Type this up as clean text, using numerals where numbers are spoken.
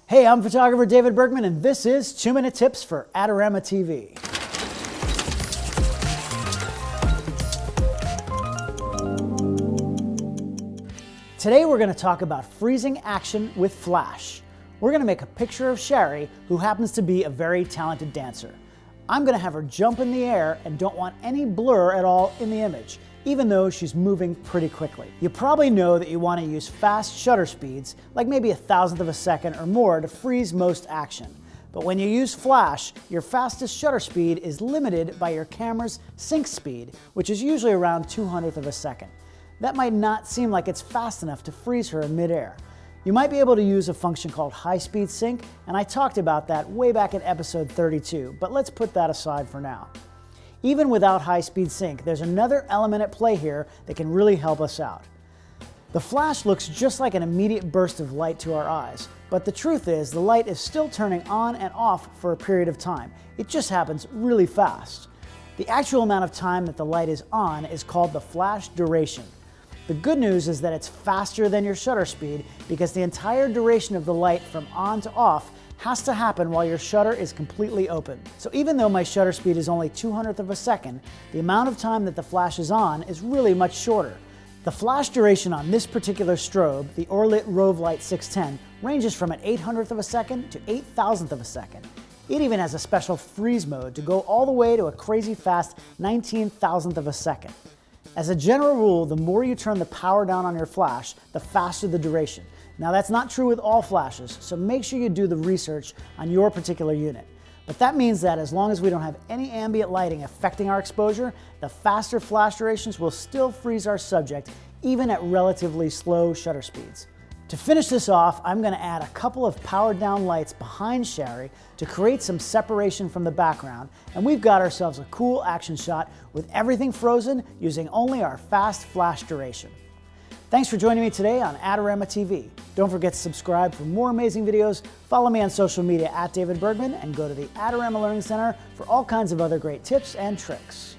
Hey, I'm photographer David Bergman, and this is 2-Minute Tips for Adorama TV. Today we're going to talk about freezing action with flash. We're going to make a picture of Sherry, who happens to be a very talented dancer. I'm going to have her jump in the air and don't want any blur at all in the image, even though she's moving pretty quickly. You probably know that you want to use fast shutter speeds, like maybe 1/1000th of a second or more, to freeze most action. But when you use flash, your fastest shutter speed is limited by your camera's sync speed, which is usually around 200th of a second. That might not seem like it's fast enough to freeze her in midair. You might be able to use a function called high-speed sync, and I talked about that way back in episode 32, but let's put that aside for now. Even without high-speed sync, there's another element at play here that can really help us out. The flash looks just like an immediate burst of light to our eyes, but the truth is the light is still turning on and off for a period of time. It just happens really fast. The actual amount of time that the light is on is called the flash duration. The good news is that it's faster than your shutter speed because the entire duration of the light from on to off has to happen while your shutter is completely open. So even though my shutter speed is only 200th of a second, the amount of time that the flash is on is really much shorter. The flash duration on this particular strobe, the Orlit Rove Light 610, ranges from an 800th of a second to 8,000th of a second. It even has a special freeze mode to go all the way to a crazy fast 19,000th of a second. As a general rule, the more you turn the power down on your flash, the faster the duration. Now that's not true with all flashes, so make sure you do the research on your particular unit. But that means that as long as we don't have any ambient lighting affecting our exposure, the faster flash durations will still freeze our subject, even at relatively slow shutter speeds. To finish this off, I'm going to add a couple of powered down lights behind Sherry to create some separation from the background, and we've got ourselves a cool action shot with everything frozen using only our fast flash duration. Thanks for joining me today on Adorama TV. Don't forget to subscribe for more amazing videos, follow me on social media at David Bergman, and go to the Adorama Learning Center for all kinds of other great tips and tricks.